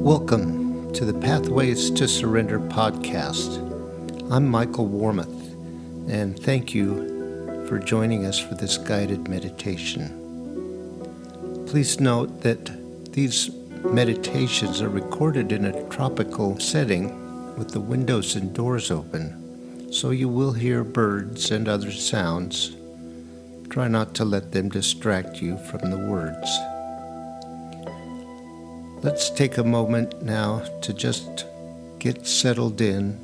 Welcome to the Pathways to Surrender podcast. I'm Michael Warmoth, and thank you for joining us for this guided meditation. Please note that these meditations are recorded in a tropical setting with the windows and doors open, so you will hear birds and other sounds. Try not to let them distract you from the words. Let's take a moment now to just get settled in,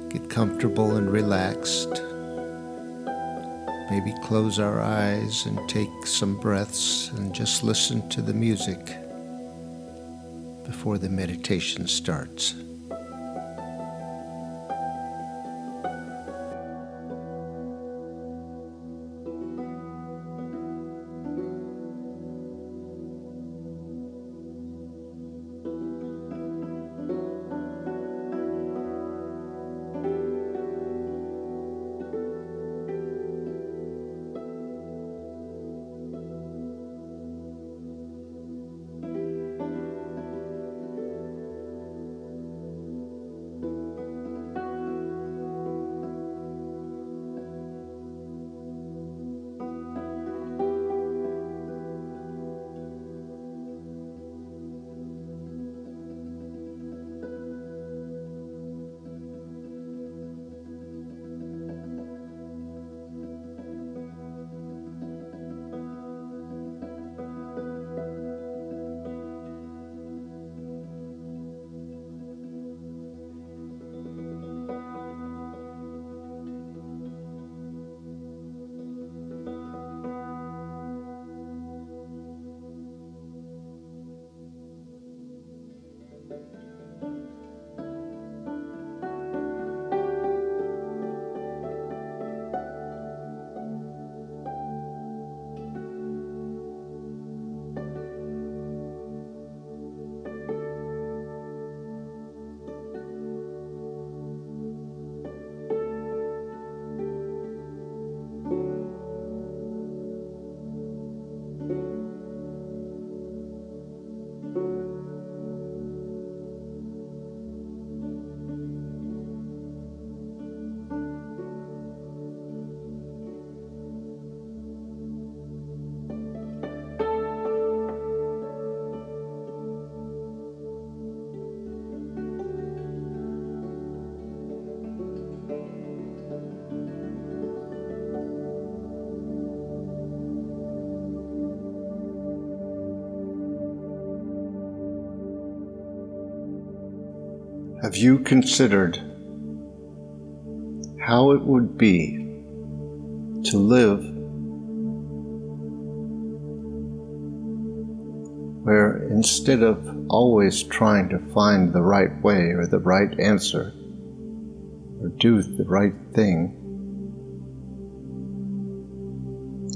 get comfortable and relaxed. Maybe close our eyes and take some breaths and just listen to the music before the meditation starts. Have you considered how it would be to live where instead of always trying to find the right way or the right answer or do the right thing,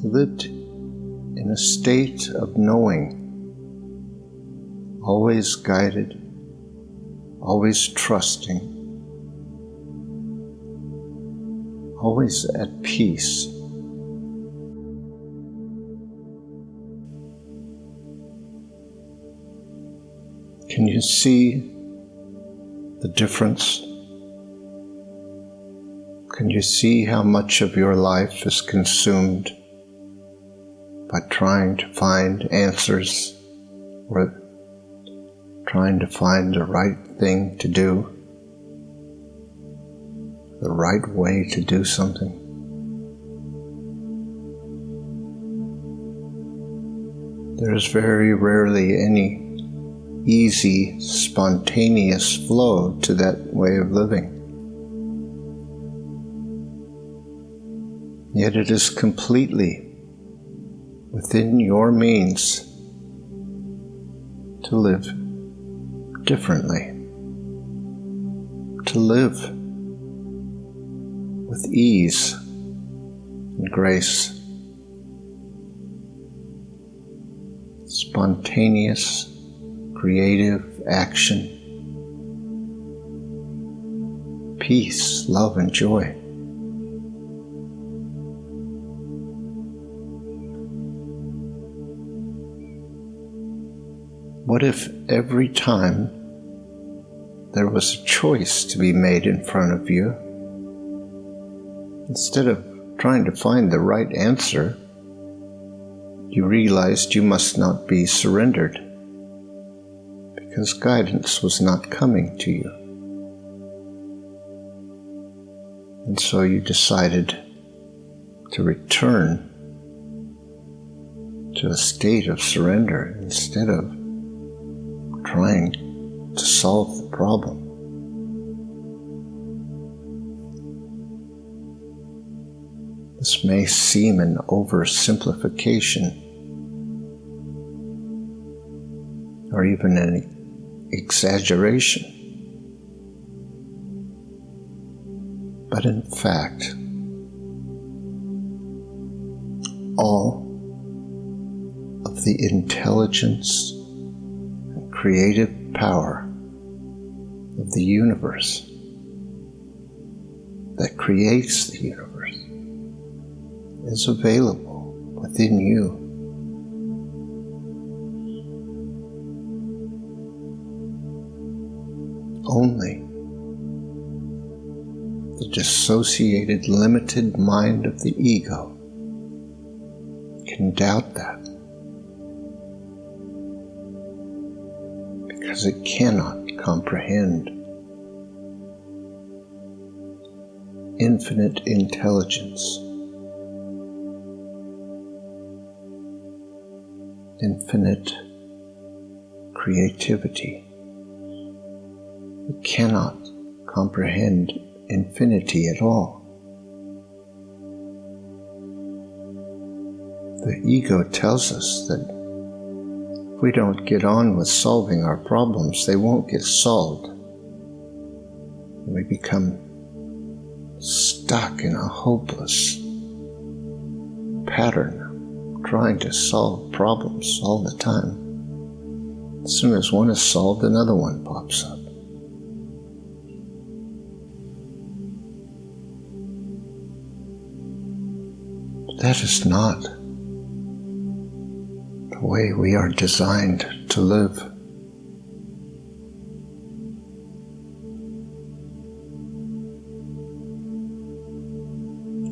you lived in a state of knowing, always guided, always trusting, always at peace. Can you see the difference? Can you see how much of your life is consumed by trying to find answers or trying to find the right thing to do, the right way to do something? There is very rarely any easy, spontaneous flow to that way of living. Yet it is completely within your means to live differently, to live with ease and grace, spontaneous, creative action, peace, love, and joy. What if every time there was a choice to be made in front of you, instead of trying to find the right answer, you realized you must not be surrendered because guidance was not coming to you? And so you decided to return to a state of surrender instead of trying to solve the problem. This may seem an oversimplification or even an exaggeration, but in fact, all of the intelligence and creative power of the universe that creates the universe is available within you. Only the dissociated, limited mind of the ego can doubt that, because it cannot comprehend infinite intelligence, infinite creativity. It cannot comprehend infinity at all. The ego tells us that if we don't get on with solving our problems, they won't get solved. We become stuck in a hopeless pattern, trying to solve problems all the time. As soon as one is solved, another one pops up. But that is not the way we are designed to live.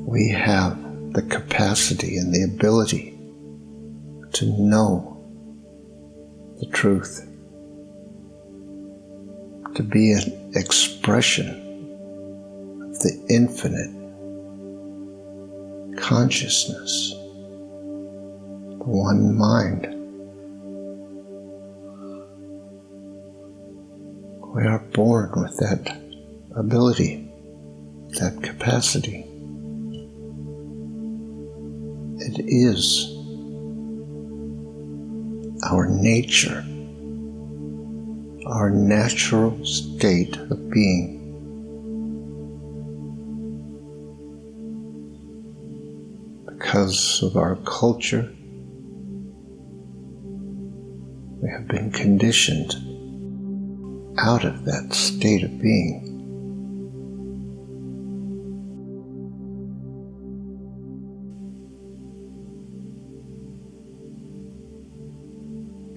We have the capacity and the ability to know the truth, to be an expression of the infinite consciousness, the one mind. We are born with that ability, that capacity. It is our nature, our natural state of being. Because of our culture, we have been conditioned out of that state of being.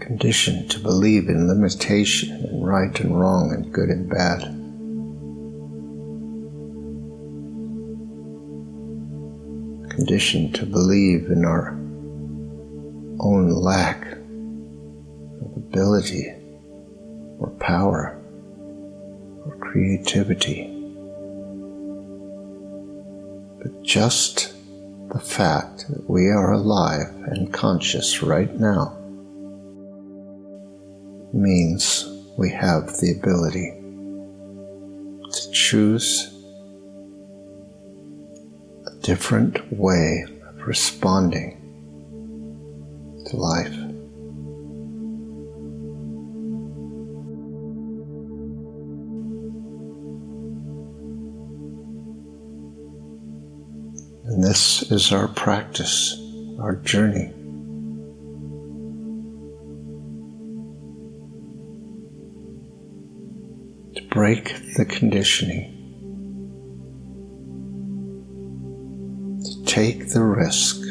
Conditioned to believe in limitation and right and wrong and good and bad. Conditioned to believe in our own lack of ability or power or creativity. But just the fact that we are alive and conscious right now means we have the ability to choose a different way of responding to life. And this is our practice, our journey. To break the conditioning, to take the risk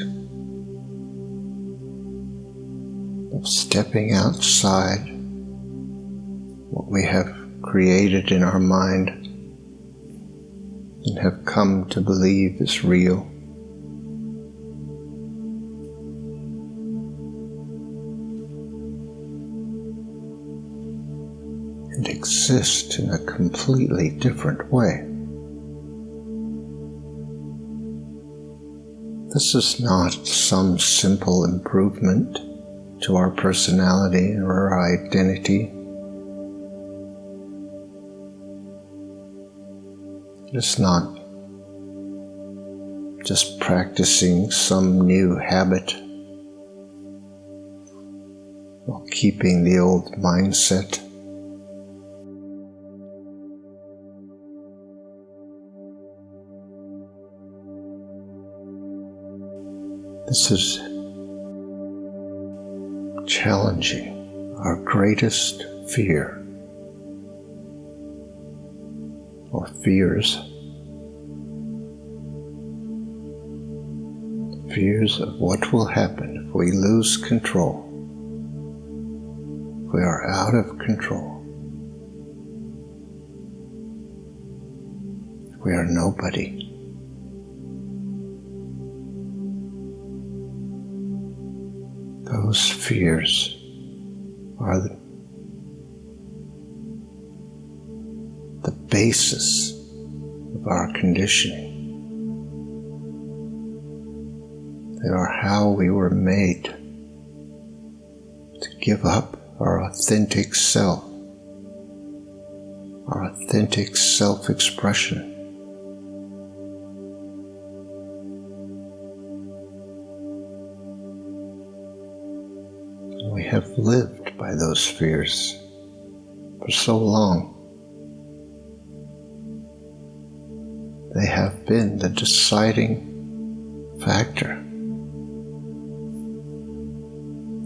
of stepping outside what we have created in our mind and have come to believe is real. And exist in a completely different way. This is not some simple improvement to our personality or our identity. It's not just practicing some new habit while keeping the old mindset. This is challenging our greatest fear or fears. Fears of what will happen if we lose control, if we are out of control, if we are nobody. Those fears are the basis of our conditioning. They are how we were made to give up our authentic self, our authentic self-expression. We have lived by those fears for so long. They have been the deciding factor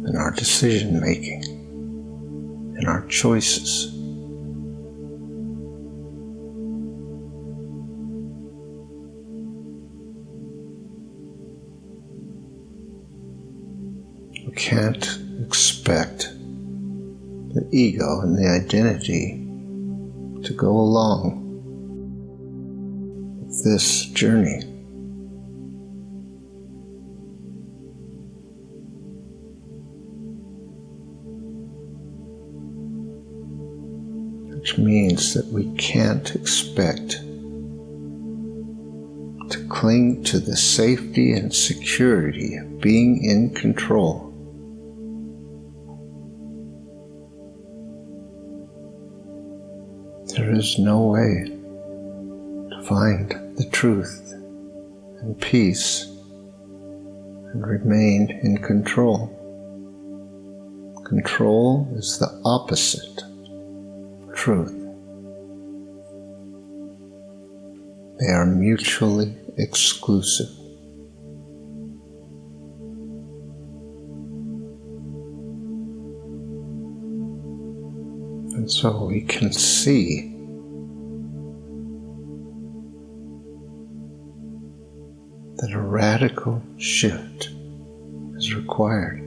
in our decision making, in our choices. We can't expect the ego and the identity to go along with this journey. Which means that we can't expect to cling to the safety and security of being in control. There is no way to find the truth and peace and remain in control. Control is the opposite of truth. They are mutually exclusive. And so we can see that a radical shift is required.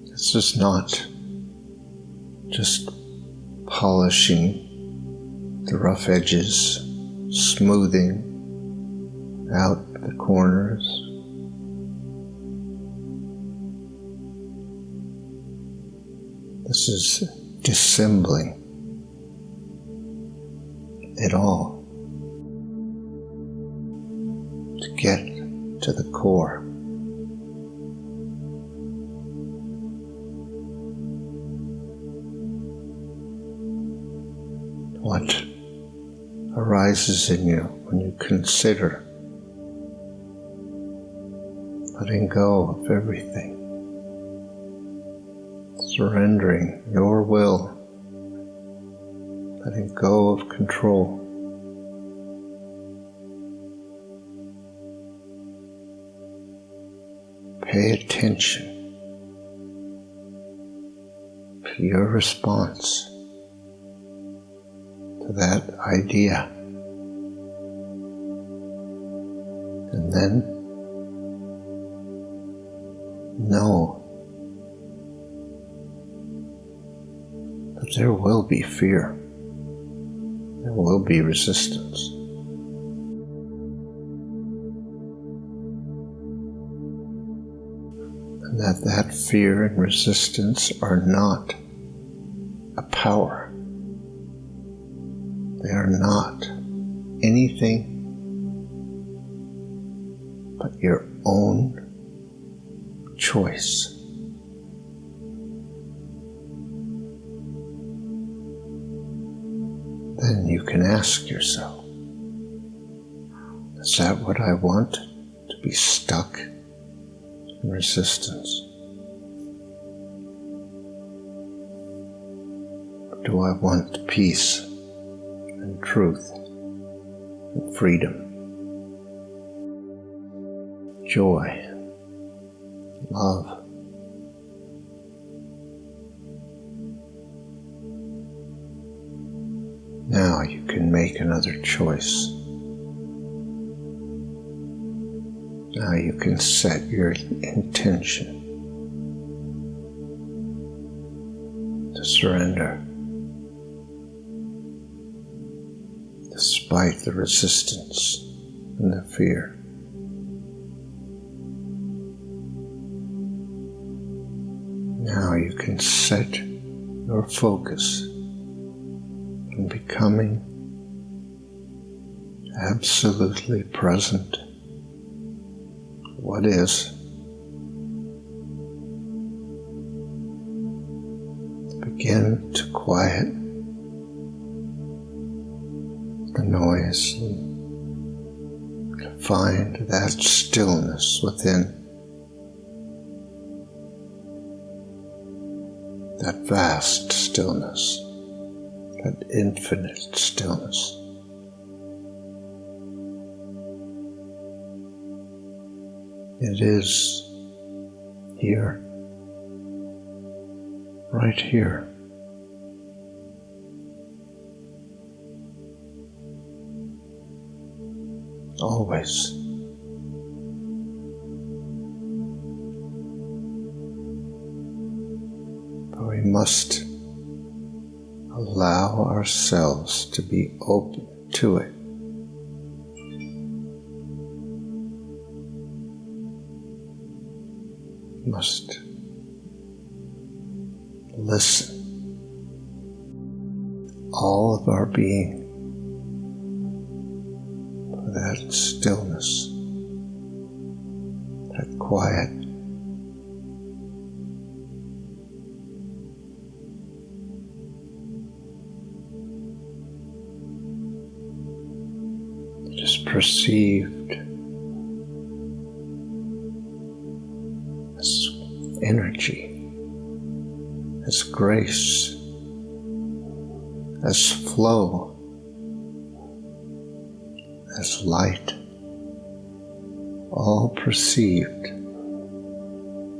This is not just polishing the rough edges, smoothing out the corners. This is dissembling it all to get to the core. What arises in you when you consider letting go of everything, surrendering your will, letting go of control. Pay attention to your response to that idea. And then know there will be fear. There will be resistance. And that fear and resistance are not a power. They are not anything but your own choice. Then you can ask yourself, is that what I want? To be stuck in resistance? Or do I want peace and truth and freedom, joy, love? Now you can make another choice. Now you can set your intention to surrender despite the resistance and the fear. Now you can set your focus on becoming absolutely present. What is? Begin to quiet the noise and to find that stillness within, that vast stillness, that infinite stillness. It is here, right here. Always. But we must allow ourselves to be open to it. We must listen. All of our being for that stillness, that quiet. Just perceived as energy, as grace, as flow, as light, all perceived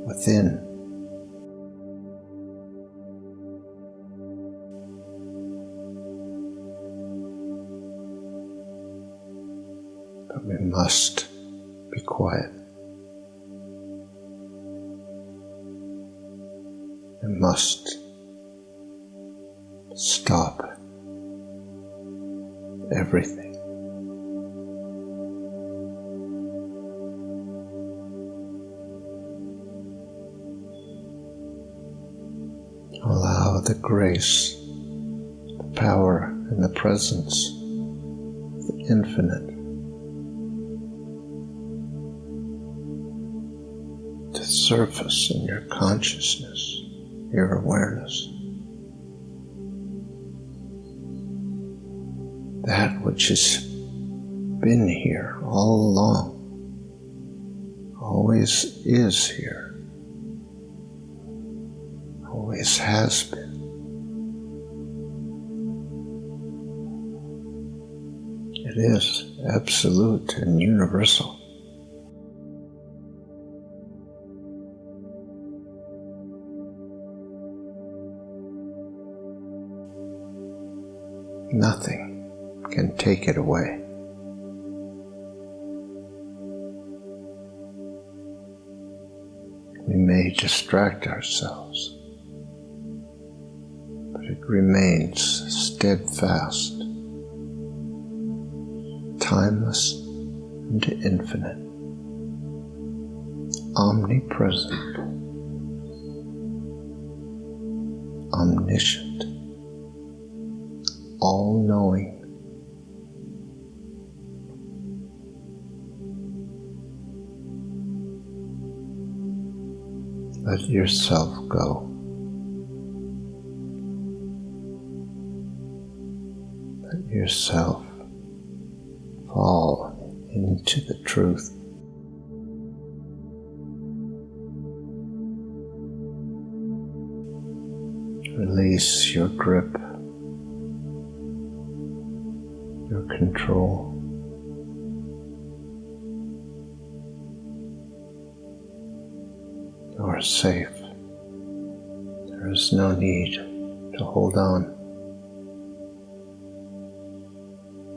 within. But we must be quiet. We must stop everything. Allow the grace, the power, and the presence of the infinite to surface in your consciousness, your awareness. That which has been here all along, always is here, always has been. It is absolute and universal. Nothing can take it away. We may distract ourselves, but It remains steadfast, timeless and infinite, omnipresent, omniscient, all-knowing. Let yourself go. Let yourself fall into the truth. Release your grip, your control. You are safe. There is no need to hold on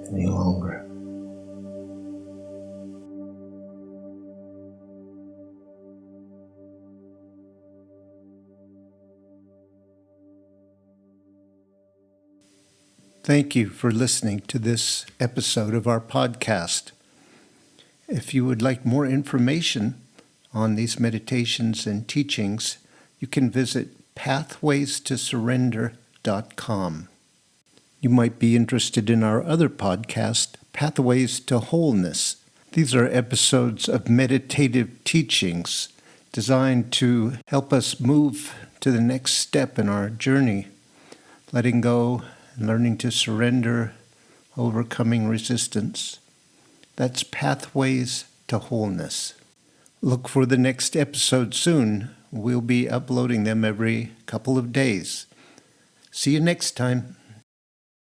any longer. Thank you for listening to this episode of our podcast. If you would like more information on these meditations and teachings, you can visit pathwaystosurrender.com. You might be interested in our other podcast, Pathways to Wholeness. These are episodes of meditative teachings designed to help us move to the next step in our journey, letting go and learning to surrender, overcoming resistance. That's Pathways to Wholeness. Look for the next episode soon. We'll be uploading them every couple of days. See you next time.